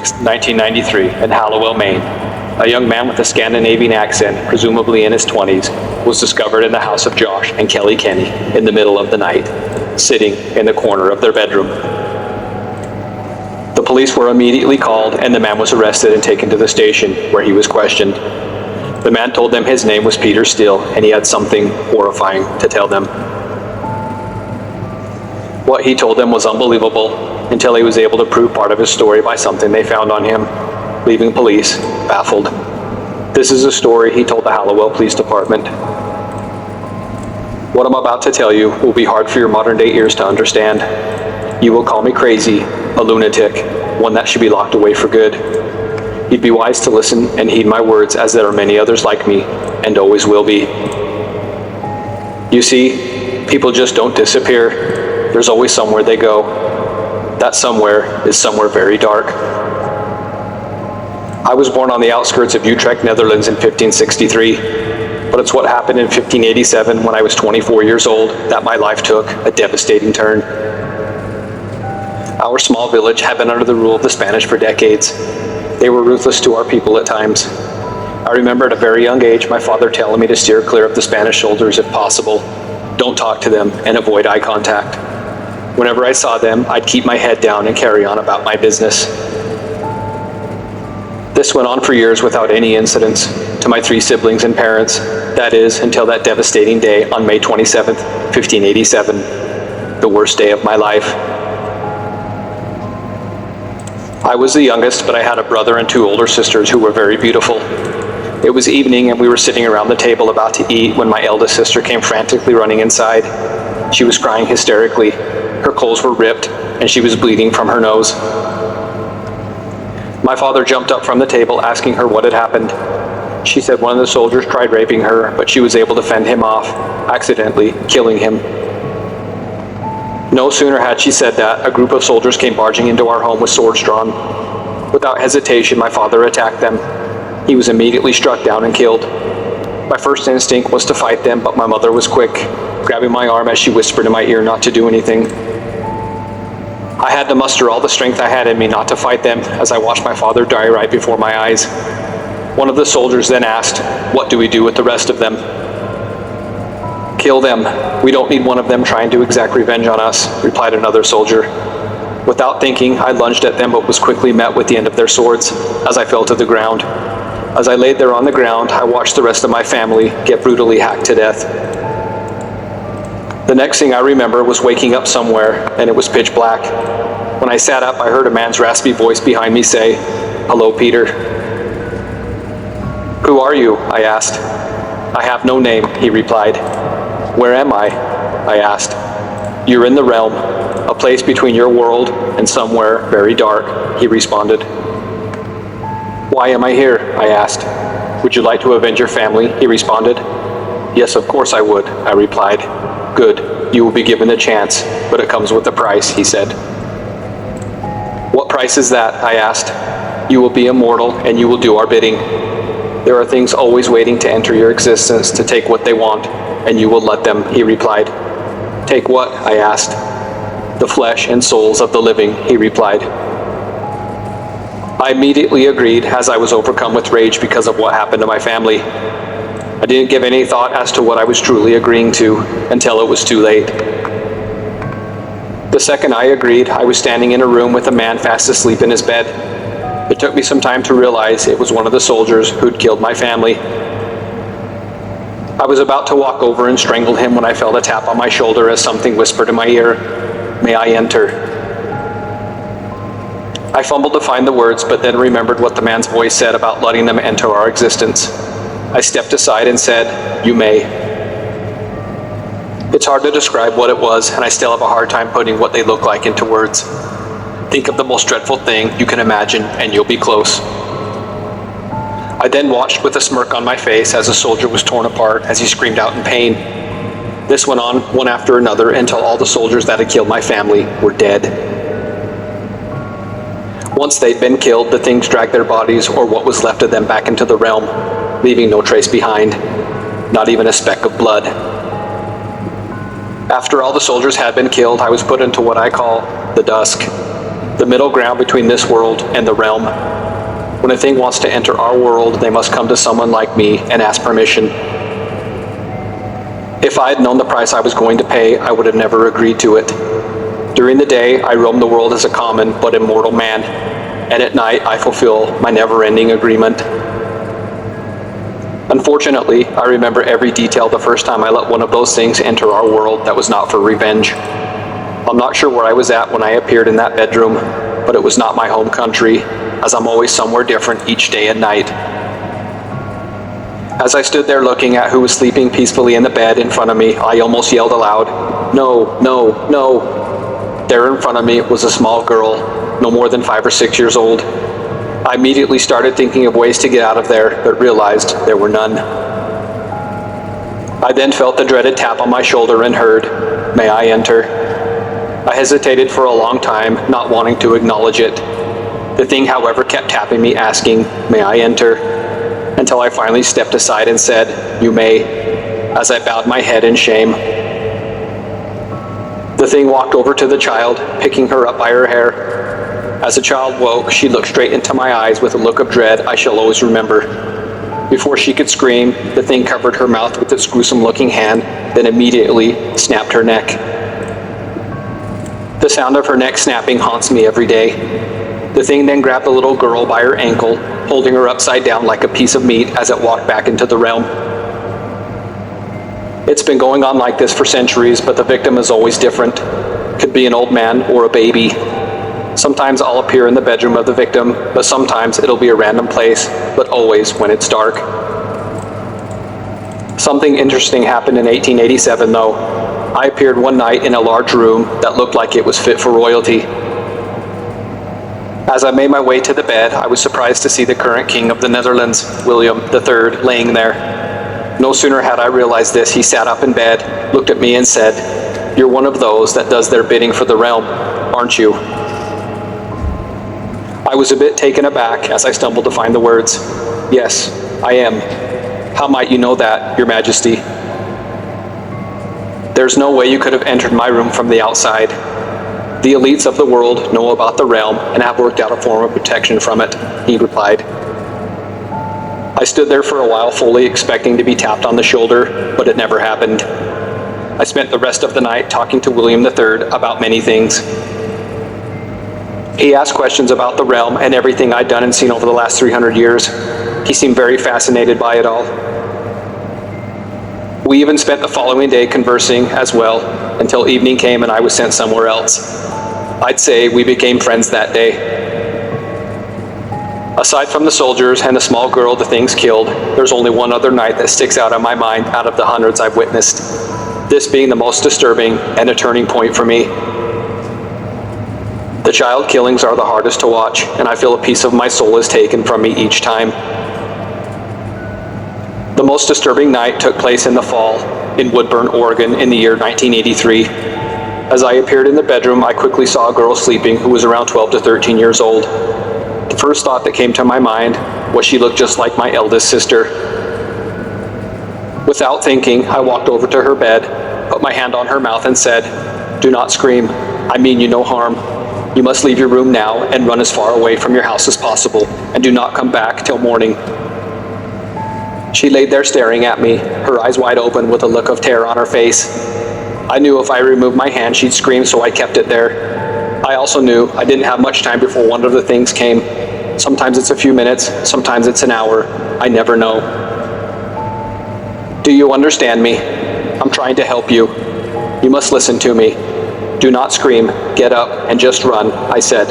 1993, in Hallowell, Maine. A young man with a Scandinavian accent, presumably in his 20s, was discovered in the house of Josh and Kelly Kenny in the middle of the night, sitting in the corner of their bedroom. The police were immediately called, and the man was arrested and taken to the station, where he was questioned. The man told them his name was Peter Steele, and he had something horrifying to tell them. What he told them was unbelievable, until he was able to prove part of his story by something they found on him, leaving police baffled. This is a story he told the Hallowell Police Department. What I'm about to tell you will be hard for your modern-day ears to understand. You will call me crazy, a lunatic, one that should be locked away for good. You'd be wise to listen and heed my words, as there are many others like me, and always will be. You see, people just don't disappear. There's always somewhere they go. That somewhere is somewhere very dark. I was born on the outskirts of Utrecht, Netherlands in 1563, but it's what happened in 1587 when I was 24 years old that my life took a devastating turn. Our small village had been under the rule of the Spanish for decades. They were ruthless to our people at times. I remember at a very young age my father telling me to steer clear of the Spanish soldiers if possible. Don't talk to them and avoid eye contact. Whenever I saw them, I'd keep my head down and carry on about my business. This went on for years without any incidents to my 3 siblings and parents, that is, until that devastating day on May 27th, 1587, the worst day of my life. I was the youngest, but I had a brother and 2 older sisters who were very beautiful. It was evening and we were sitting around the table about to eat when my eldest sister came frantically running inside. She was crying hysterically. Her clothes were ripped and she was bleeding from her nose. My father jumped up from the table asking her what had happened. She said one of the soldiers tried raping her, but she was able to fend him off, accidentally killing him. No sooner had she said that, a group of soldiers came barging into our home with swords drawn. Without hesitation, my father attacked them. He was immediately struck down and killed. My first instinct was to fight them, but my mother was quick, grabbing my arm as she whispered in my ear not to do anything. I had to muster all the strength I had in me not to fight them as I watched my father die right before my eyes. One of the soldiers then asked, "What do we do with the rest of them?" "Kill them. We don't need one of them trying to exact revenge on us," replied another soldier. Without thinking, I lunged at them but was quickly met with the end of their swords as I fell to the ground. As I laid there on the ground, I watched the rest of my family get brutally hacked to death. The next thing I remember was waking up somewhere, and it was pitch black. When I sat up, I heard a man's raspy voice behind me say, "Hello, Peter." "Who are you?" I asked. "I have no name," he replied. "Where am I?" I asked. "You're in the realm, a place between your world and somewhere very dark," he responded. "Why am I here?" I asked. "Would you like to avenge your family?" he responded. "Yes, of course I would," I replied. "Good, you will be given a chance, but it comes with a price," he said. "What price is that?" I asked. "You will be immortal and you will do our bidding. There are things always waiting to enter your existence to take what they want, and you will let them," he replied. "Take what?" I asked. "The flesh and souls of the living," he replied. I immediately agreed as I was overcome with rage because of what happened to my family. I didn't give any thought as to what I was truly agreeing to until it was too late. The second I agreed, I was standing in a room with a man fast asleep in his bed. It took me some time to realize it was one of the soldiers who'd killed my family. I was about to walk over and strangle him when I felt a tap on my shoulder as something whispered in my ear, "May I enter?" I fumbled to find the words, but then remembered what the man's voice said about letting them enter our existence. I stepped aside and said, "You may." It's hard to describe what it was, and I still have a hard time putting what they look like into words. Think of the most dreadful thing you can imagine, and you'll be close. I then watched with a smirk on my face as a soldier was torn apart as he screamed out in pain. This went on one after another until all the soldiers that had killed my family were dead. Once they'd been killed, the things dragged their bodies or what was left of them back into the realm, leaving no trace behind, not even a speck of blood. After all the soldiers had been killed, I was put into what I call the Dusk. The the middle ground between this world and the realm. When a thing wants to enter our world, they must come to someone like me and ask permission. If I had known the price I was going to pay, I would have never agreed to it. During the day, I roam the world as a common but immortal man, and at night I fulfill my never-ending agreement. Unfortunately, I remember every detail the first time I let one of those things enter our world that was not for revenge. I'm not sure where I was at when I appeared in that bedroom, but it was not my home country, as I'm always somewhere different each day and night. As I stood there looking at who was sleeping peacefully in the bed in front of me, I almost yelled aloud, "No, no, no!" There in front of me was a small girl, no more than 5 or 6 years old. I immediately started thinking of ways to get out of there, but realized there were none. I then felt the dreaded tap on my shoulder and heard, "May I enter?" I hesitated for a long time, not wanting to acknowledge it. The thing, however, kept tapping me, asking, "May I enter?" until I finally stepped aside and said, "You may," as I bowed my head in shame. The thing walked over to the child, picking her up by her hair. As the child woke, she looked straight into my eyes with a look of dread I shall always remember. Before she could scream, the thing covered her mouth with its gruesome-looking hand, then immediately snapped her neck. The sound of her neck snapping haunts me every day. The thing then grabbed the little girl by her ankle, holding her upside down like a piece of meat as it walked back into the realm. It's been going on like this for centuries, but the victim is always different. Could be an old man or a baby. Sometimes I'll appear in the bedroom of the victim, but sometimes it'll be a random place, but always when it's dark. Something interesting happened in 1887 though. I appeared one night in a large room that looked like it was fit for royalty. As I made my way to the bed, I was surprised to see the current king of the Netherlands, William III, laying there. No sooner had I realized this, he sat up in bed, looked at me and said, "You're one of those that does their bidding for the realm, aren't you?" I was a bit taken aback as I stumbled to find the words, "Yes, I am. How might you know that, Your Majesty?" "There's no way you could have entered my room from the outside. The elites of the world know about the realm and have worked out a form of protection from it," he replied. I stood there for a while fully expecting to be tapped on the shoulder, but it never happened. I spent the rest of the night talking to William III about many things. He asked questions about the realm and everything I'd done and seen over the last 300 years. He seemed very fascinated by it all. We even spent the following day conversing as well, until evening came and I was sent somewhere else. I'd say we became friends that day. Aside from the soldiers and the small girl the things killed, there's only one other night that sticks out in my mind out of the hundreds I've witnessed. This being the most disturbing and a turning point for me. The child killings are the hardest to watch, and I feel a piece of my soul is taken from me each time. The most disturbing night took place in the fall, in Woodburn, Oregon, in the year 1983. As I appeared in the bedroom, I quickly saw a girl sleeping who was around 12 to 13 years old. The first thought that came to my mind was she looked just like my eldest sister. Without thinking, I walked over to her bed, put my hand on her mouth and said, "Do not scream. I mean you no harm. You must leave your room now and run as far away from your house as possible, and do not come back till morning." She laid there staring at me, her eyes wide open with a look of terror on her face. I knew if I removed my hand she'd scream, so I kept it there. I also knew I didn't have much time before one of the things came. Sometimes it's a few minutes, sometimes it's an hour. I never know. "Do you understand me? I'm trying to help you. You must listen to me. Do not scream, get up, and just run," I said.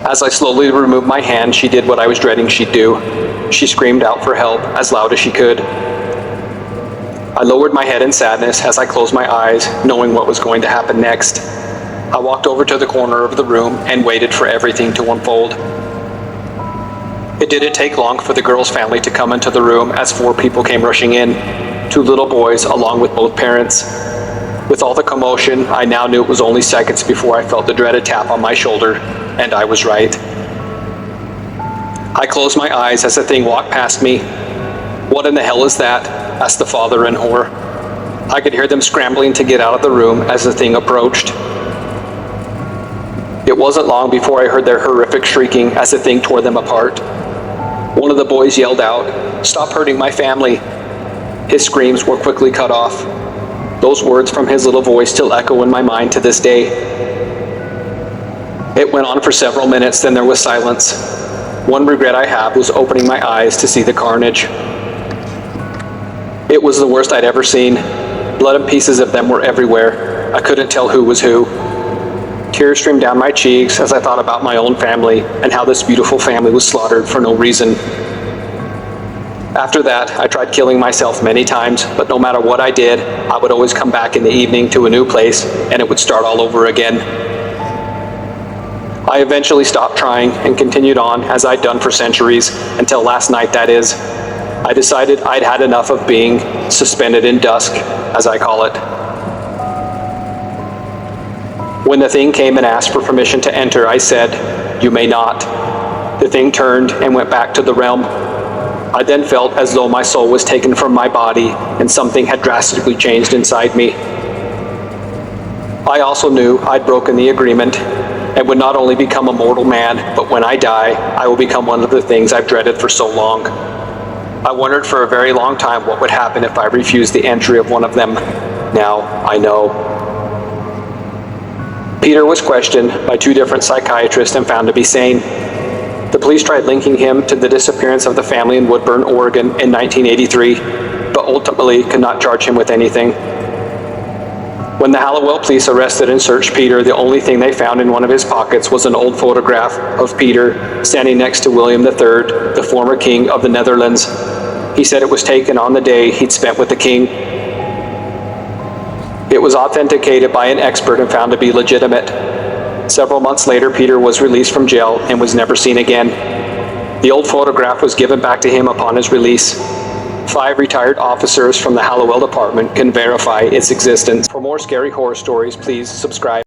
As I slowly removed my hand, she did what I was dreading she'd do. She screamed out for help as loud as she could. I lowered my head in sadness as I closed my eyes, knowing what was going to happen next. I walked over to the corner of the room and waited for everything to unfold. It didn't take long for the girl's family to come into the room as 4 people came rushing in, 2 little boys along with both parents. With all the commotion, I now knew it was only seconds before I felt the dreaded tap on my shoulder, and I was right. I closed my eyes as the thing walked past me. "What in the hell is that?" asked the father in horror. I could hear them scrambling to get out of the room as the thing approached. It wasn't long before I heard their horrific shrieking as the thing tore them apart. One of the boys yelled out, "Stop hurting my family." His screams were quickly cut off. Those words from his little voice still echo in my mind to this day. It went on for several minutes, then there was silence. One regret I have was opening my eyes to see the carnage. It was the worst I'd ever seen. Blood and pieces of them were everywhere. I couldn't tell who was who. Tears streamed down my cheeks as I thought about my own family and how this beautiful family was slaughtered for no reason. After that, I tried killing myself many times, but no matter what I did, I would always come back in the evening to a new place and it would start all over again. I eventually stopped trying and continued on as I'd done for centuries, until last night, that is. I decided I'd had enough of being suspended in dusk, as I call it. When the thing came and asked for permission to enter, I said, "You may not." The thing turned and went back to the realm. I then felt as though my soul was taken from my body and something had drastically changed inside me. I also knew I'd broken the agreement and would not only become a mortal man, but when I die, I will become one of the things I've dreaded for so long. I wondered for a very long time what would happen if I refused the entry of one of them. Now I know. Peter was questioned by 2 different psychiatrists and found to be sane. The police tried linking him to the disappearance of the family in Woodburn, Oregon in 1983, but ultimately could not charge him with anything. When the Hallowell police arrested and searched Peter, the only thing they found in one of his pockets was an old photograph of Peter standing next to William III, the former king of the Netherlands. He said it was taken on the day he'd spent with the king. It was authenticated by an expert and found to be legitimate. Several months later, Peter was released from jail and was never seen again. The old photograph was given back to him upon his release. 5 retired officers from the Hallowell department can verify its existence. For more scary horror stories, please subscribe.